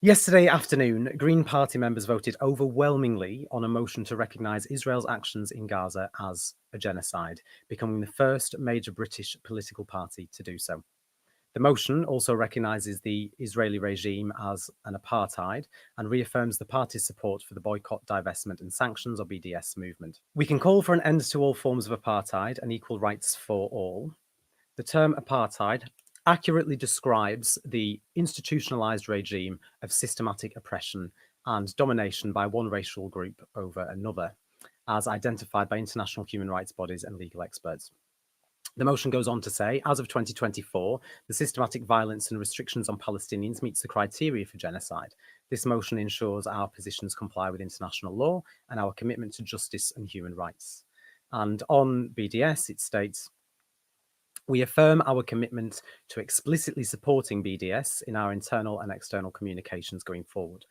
Yesterday afternoon, Green Party members voted overwhelmingly on a motion to recognise Israel's actions in Gaza as a genocide, becoming the first major British political party to do so. The motion also recognises the Israeli regime as an apartheid and reaffirms the party's support for the boycott, divestment and sanctions, or BDS movement. We can call for an end to all forms of apartheid and equal rights for all. The term apartheid accurately describes the institutionalized regime of systematic oppression and domination by one racial group over another, as identified by international human rights bodies and legal experts. The motion goes on to say, as of 2024, the systematic violence and restrictions on Palestinians meets the criteria for genocide. This motion ensures our positions comply with international law and our commitment to justice and human rights. And on BDS, it states, we affirm our commitment to explicitly supporting BDS in our internal and external communications going forward.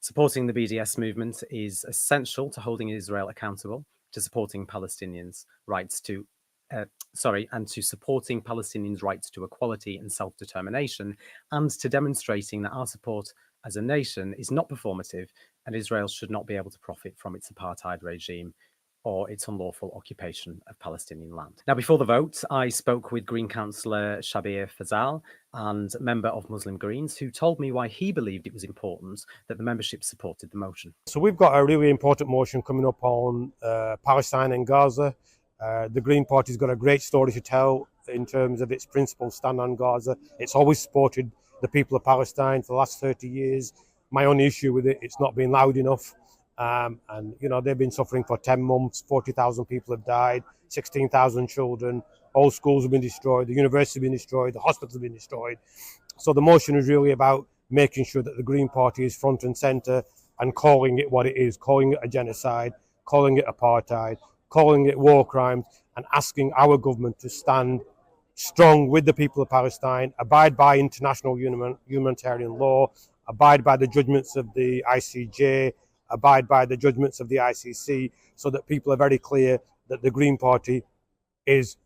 Supporting the BDS movement is essential to holding Israel accountable, to supporting Palestinians' rights to and to supporting Palestinians' rights to equality and self-determination, and to demonstrating that our support as a nation is not performative and Israel should not be able to profit from its apartheid regime or its unlawful occupation of Palestinian land. Now, before the vote, I spoke with Green Councillor Shabir Fazal and member of Muslim Greens, who told me why he believed it was important that the membership supported the motion. So we've got a really important motion coming up on Palestine and Gaza. The Green Party's got a great story to tell in terms of its principles stand on Gaza. It's always supported the people of Palestine for the last 30 years. My only issue with it, it's not been loud enough. And, you know, they've been suffering for 10 months, 40,000 people have died, 16,000 children, all schools have been destroyed, the university has been destroyed, the hospitals have been destroyed. So the motion is really about making sure that the Green Party is front and centre and calling it what it is, calling it a genocide, calling it apartheid, calling it war crimes, and asking our government to stand strong with the people of Palestine, abide by international humanitarian law, abide by the judgments of the ICJ, abide by the judgments of the ICC, so that people are very clear that the Green Party is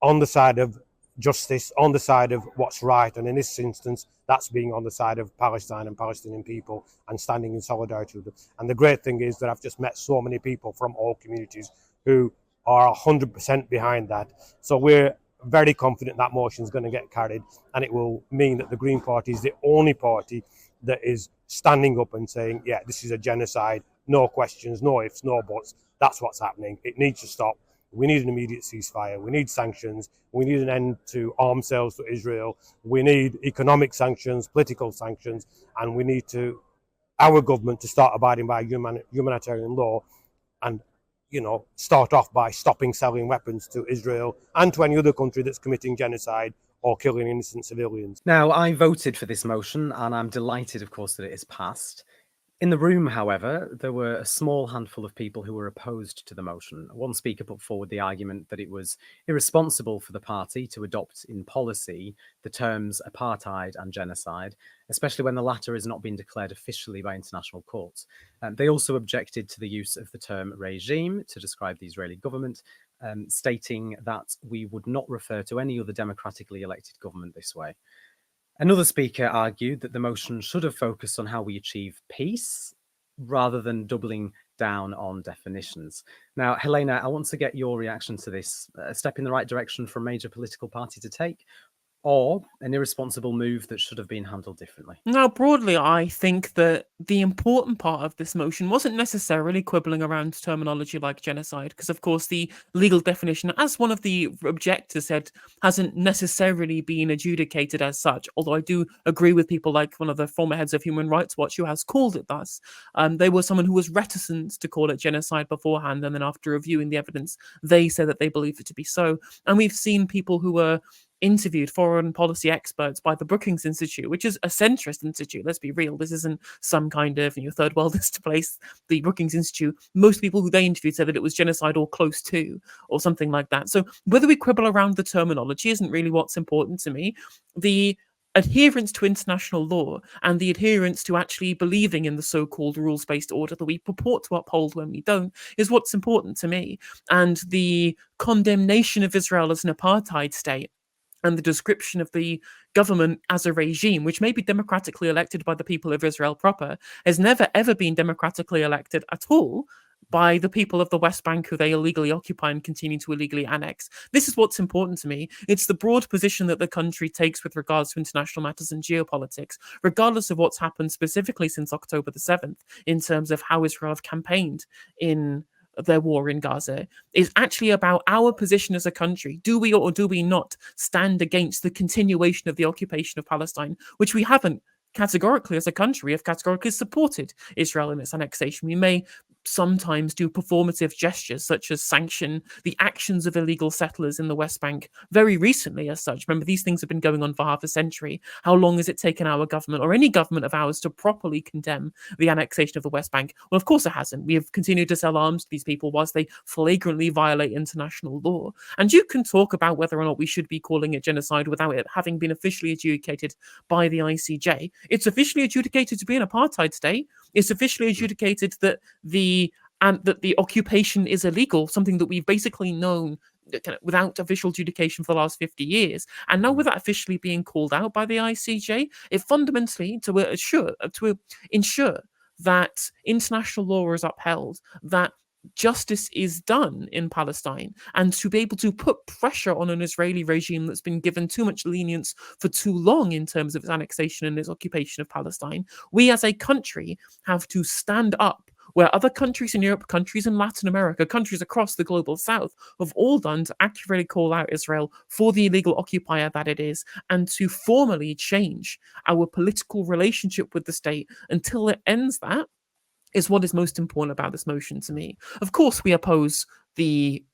on the side of justice, on the side of what's right. And in this instance, that's being on the side of Palestine and Palestinian people and standing in solidarity with them. And the great thing is that I've just met so many people from all communities who are 100% behind that. So we're very confident that motion is going to get carried, and it will mean that the Green Party is the only party that is standing up and saying, yeah, this is a genocide, no questions, no ifs, no buts. That's what's happening. It needs to stop. We need an immediate ceasefire. We need sanctions. We need an end to arms sales to Israel. We need economic sanctions, political sanctions, and we need our government to start abiding by humanitarian law and, you know, start off by stopping selling weapons to Israel and to any other country that's committing genocide or killing innocent civilians. Now, I voted for this motion, and I'm delighted, of course, that it is passed. In the room, however, there were a small handful of people who were opposed to the motion. One speaker put forward the argument that it was irresponsible for the party to adopt in policy the terms apartheid and genocide, especially when the latter has not been declared officially by international courts. They also objected to the use of the term regime to describe the Israeli government, stating that we would not refer to any other democratically elected government this way. Another speaker argued that the motion should have focused on how we achieve peace rather than doubling down on definitions. Now, Helena, I want to get your reaction to this. A step in the right direction for a major political party to take, or an irresponsible move that should have been handled differently? Now, broadly, I think that the important part of this motion wasn't necessarily quibbling around terminology like genocide, because, of course, the legal definition, as one of the objectors said, hasn't necessarily been adjudicated as such, although I do agree with people like one of the former heads of Human Rights Watch who has called it thus. They were someone who was reticent to call it genocide beforehand, and then after reviewing the evidence, they said that they believe it to be so. And we've seen people who were interviewed, foreign policy experts, by the Brookings Institute, which is a centrist institute. Let's be real. This isn't some kind of third worldist place. The Brookings Institute, most people who they interviewed said that it was genocide or close to, or something like that. So whether we quibble around the terminology isn't really what's important to me. The adherence to international law and the adherence to actually believing in the so-called rules-based order that we purport to uphold when we don't is what's important to me. And the condemnation of Israel as an apartheid state and the description of the government as a regime, which may be democratically elected by the people of Israel proper, has never ever been democratically elected at all by the people of the West Bank, who they illegally occupy and continue to illegally annex. This is what's important to me. It's the broad position that the country takes with regards to international matters and geopolitics, regardless of what's happened specifically since October the 7th, in terms of how Israel have campaigned in their war in Gaza, is actually about our position as a country. Do we or do we not stand against the continuation of the occupation of Palestine, which we haven't categorically as a country have categorically supported Israel in its annexation. We may sometimes do performative gestures such as sanction the actions of illegal settlers in the West Bank very recently as such. Remember, these things have been going on for half a century. How long has it taken our government or any government of ours to properly condemn the annexation of the West Bank? Well, of course it hasn't. We have continued to sell arms to these people whilst they flagrantly violate international law. And you can talk about whether or not we should be calling it genocide without it having been officially adjudicated by the ICJ. It's officially adjudicated to be an apartheid state. It's officially adjudicated that the occupation is illegal, something that we've basically known without official adjudication for the last 50 years. And now with that officially being called out by the ICJ, it fundamentally to ensure that international law is upheld, that justice is done in Palestine, and to be able to put pressure on an Israeli regime that's been given too much lenience for too long in terms of its annexation and its occupation of Palestine, we as a country have to stand up where other countries in Europe, countries in Latin America, countries across the global south have all done to accurately call out Israel for the illegal occupier that it is, and to formally change our political relationship with the state until it ends that, is what is most important about this motion to me. Of course, we oppose the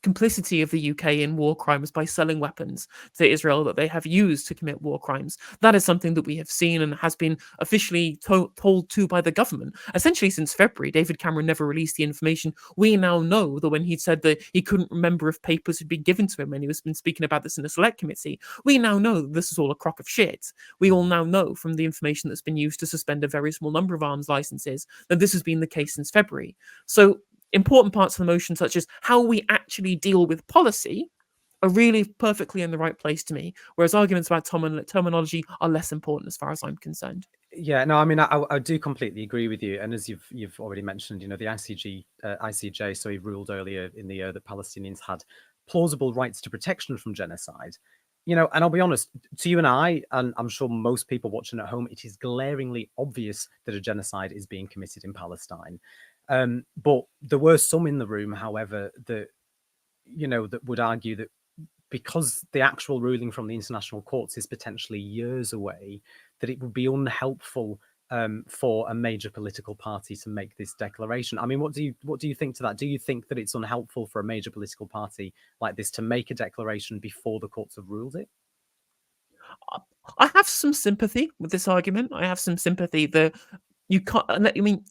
complicity of the UK in war crimes by selling weapons to Israel that they have used to commit war crimes. That is something that we have seen and has been officially told to by the government. Essentially, since February, David Cameron never released the information. We now know that when he said that he couldn't remember if papers had been given to him, and he was been speaking about this in the select committee, we now know that this is all a crock of shit. We all now know from the information that's been used to suspend a very small number of arms licenses that this has been the case since February. So important parts of the motion, such as how we actually deal with policy, are really perfectly in the right place to me, whereas arguments about terminology are less important as far as I'm concerned. Yeah, no, I mean, I do completely agree with you. And as you've already mentioned, the ICJ, so he ruled earlier in the year that Palestinians had plausible rights to protection from genocide. And I'll be honest, to you and I, and I'm sure most people watching at home, it is glaringly obvious that a genocide is being committed in Palestine. But there were some in the room, however, that that would argue that because the actual ruling from the international courts is potentially years away, that it would be unhelpful for a major political party to make this declaration. I mean, what do you think to that? Do you think that it's unhelpful for a major political party like this to make a declaration before the courts have ruled it? I have some sympathy with this argument. I have some sympathy that you can't. I mean,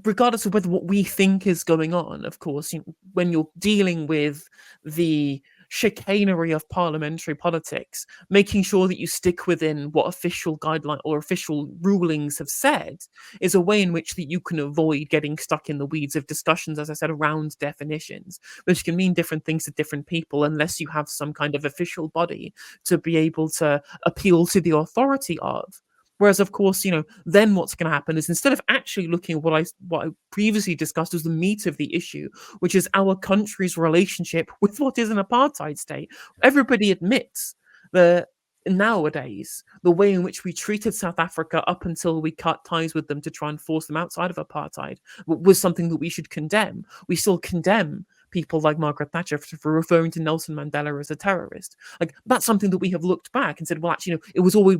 regardless of whether what we think is going on, of course, when you're dealing with the chicanery of parliamentary politics, making sure that you stick within what official guideline or official rulings have said is a way in which that you can avoid getting stuck in the weeds of discussions, as I said, around definitions, which can mean different things to different people unless you have some kind of official body to be able to appeal to the authority of. Whereas, of course, then what's going to happen is instead of actually looking at what I previously discussed as the meat of the issue, which is our country's relationship with what is an apartheid state, everybody admits that nowadays the way in which we treated South Africa up until we cut ties with them to try and force them outside of apartheid was something that we should condemn. We still condemn people like Margaret Thatcher for referring to Nelson Mandela as a terrorist. Like, that's something that we have looked back and said, well, actually, it was always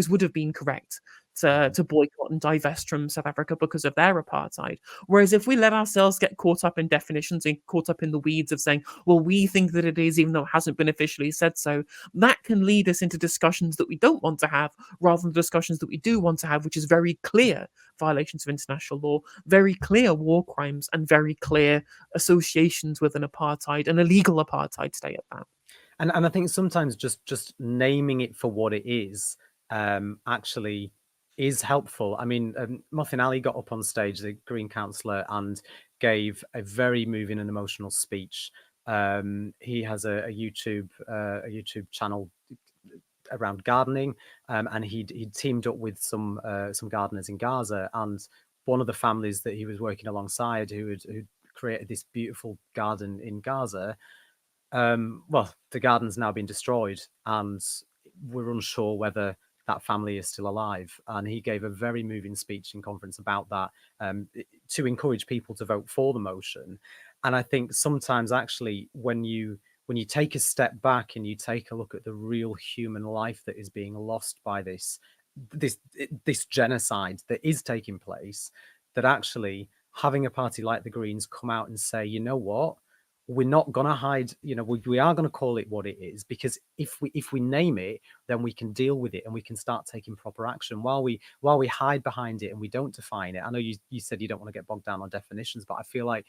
would have been correct to boycott and divest from South Africa because of their apartheid. Whereas if we let ourselves get caught up in definitions and caught up in the weeds of saying, well, we think that it is, even though it hasn't been officially said so, that can lead us into discussions that we don't want to have, rather than discussions that we do want to have, which is very clear violations of international law, very clear war crimes, and very clear associations with an apartheid, an illegal apartheid state at that. And I think sometimes just naming it for what it is actually is helpful. I mean, Mothin Ali got up on stage, the Green councillor, and gave a very moving and emotional speech He has a YouTube channel around gardening, and he'd teamed up with some gardeners in Gaza, and one of the families that he was working alongside, who created this beautiful garden in Gaza, well, the garden's now been destroyed, and we're unsure whether that family is still alive. And he gave a very moving speech in conference about that, to encourage people to vote for the motion. And I think sometimes actually when you take a step back and you take a look at the real human life that is being lost by this genocide that is taking place, that actually having a party like the Greens come out and say, you know what, we're not going to hide, we are going to call it what it is, because if we name it, then we can deal with it and we can start taking proper action. While we hide behind it and we don't define it, I know you said you don't want to get bogged down on definitions, but I feel like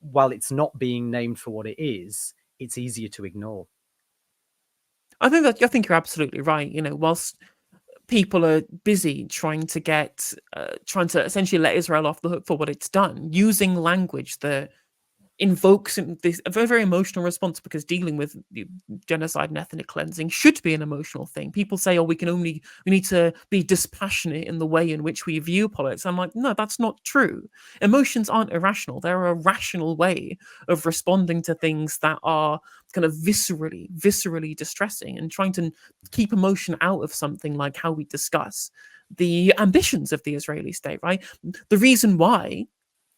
while it's not being named for what it is, it's easier to ignore. I think you're absolutely right. Whilst people are busy trying to essentially let Israel off the hook for what it's done, using language that invokes a very, very emotional response, because dealing with the genocide and ethnic cleansing should be an emotional thing. People say, oh, we need to be dispassionate in the way in which we view politics. I'm like, no, that's not true. Emotions aren't irrational. They're a rational way of responding to things that are kind of viscerally distressing, and trying to keep emotion out of something like how we discuss the ambitions of the Israeli state, right? The reason why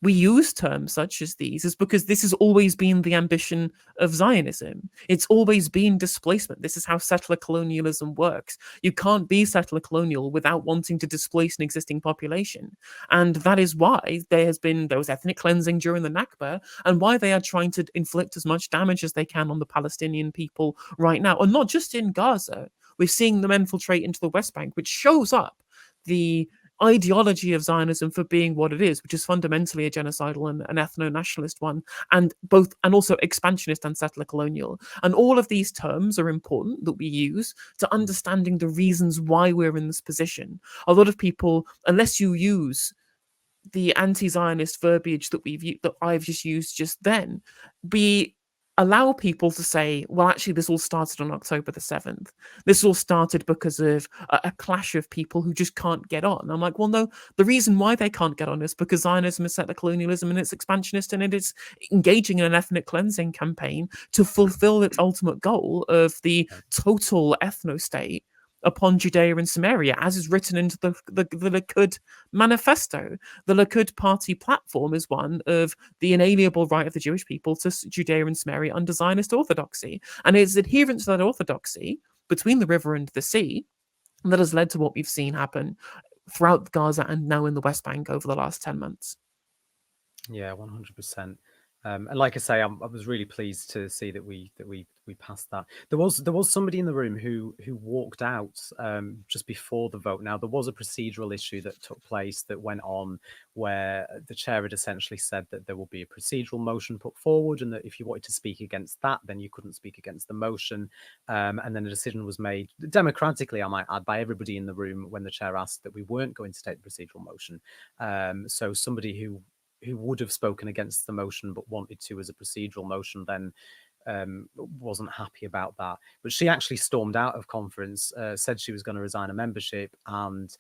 we use terms such as these is because this has always been the ambition of Zionism. It's always been displacement. This is how settler colonialism works. You can't be settler colonial without wanting to displace an existing population. And that is why there was ethnic cleansing during the Nakba, and why they are trying to inflict as much damage as they can on the Palestinian people right now. And not just in Gaza. We're seeing them infiltrate into the West Bank, which shows up the ideology of Zionism for being what it is, which is fundamentally a genocidal and an ethno-nationalist one, and also expansionist and settler colonial. And all of these terms are important that we use to understanding the reasons why we're in this position. A lot of people, unless you use the anti-Zionist verbiage that I've just used just then, we allow people to say, well, actually, this all started on October the 7th. This all started because of a clash of people who just can't get on. I'm like, well, no, the reason why they can't get on is because Zionism is settler colonialism, and it's expansionist, and it is engaging in an ethnic cleansing campaign to fulfill its ultimate goal of the total ethno-state upon Judea and Samaria, as is written into the Likud manifesto. The Likud party platform is one of the inalienable right of the Jewish people to Judea and Samaria under Zionist orthodoxy. And it's adherence to that orthodoxy between the river and the sea that has led to what we've seen happen throughout Gaza and now in the West Bank over the last 10 months. Yeah, 100%. And like I say, I was really pleased to see that we passed that. There was somebody in the room who walked out just before the vote. Now, there was a procedural issue that took place that went on, where the chair had essentially said that there will be a procedural motion put forward, and that if you wanted to speak against that, then you couldn't speak against the motion. And then a decision was made democratically, I might add, by everybody in the room when the chair asked that we weren't going to take the procedural motion. So somebody who would have spoken against the motion but wanted to as a procedural motion then wasn't happy about that. But she actually stormed out of conference, said she was going to resign her membership, and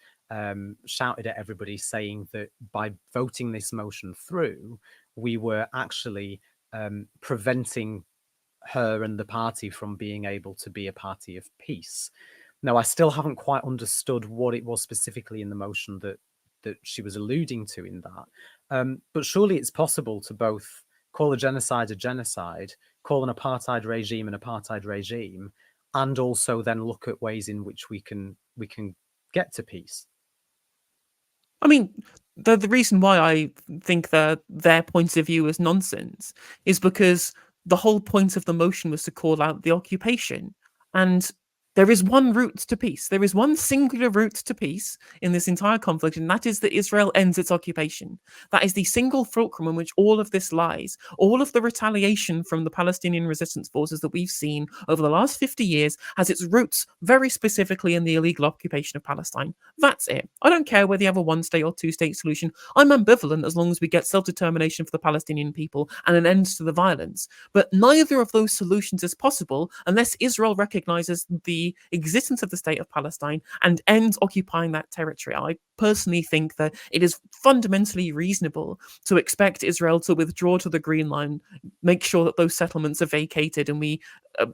shouted at everybody, saying that by voting this motion through, we were actually preventing her and the party from being able to be a party of peace. Now, I still haven't quite understood what it was specifically in the motion that she was alluding to in that. But surely it's possible to both call a genocide, call an apartheid regime an apartheid regime, and also then look at ways in which we can get to peace. I mean, the reason why I think that their point of view is nonsense is because the whole point of the motion was to call out the occupation. And There is one route to peace. There is one singular route to peace in this entire conflict, and that is that Israel ends its occupation. That is the single fulcrum in which all of this lies. All of the retaliation from the Palestinian resistance forces that we've seen over the last 50 years has its roots very specifically in the illegal occupation of Palestine. That's it. I don't care whether you have a one-state or two-state solution. I'm ambivalent as long as we get self-determination for the Palestinian people and an end to the violence. But neither of those solutions is possible unless Israel recognizes the existence of the state of Palestine and ends occupying that territory. I personally think that it is fundamentally reasonable to expect Israel to withdraw to the Green Line, make sure that those settlements are vacated, and we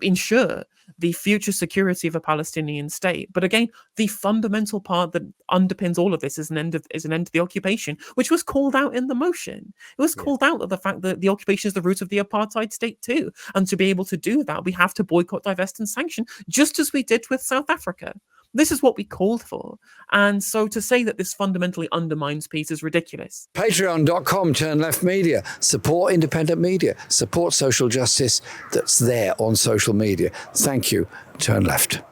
ensure the future security of a Palestinian state. But again, the fundamental part that underpins all of this is an end to the occupation, which was called out in the motion. It was called out that the fact that the occupation is the root of the apartheid state too. And to be able to do that, we have to boycott, divest, and sanction, just as we did with South Africa. This is what we called for. And so to say that this fundamentally undermines peace is ridiculous. Patreon.com, Turn Left Media. Support independent media. Support social justice that's there on social media. Thank you, Turn Left.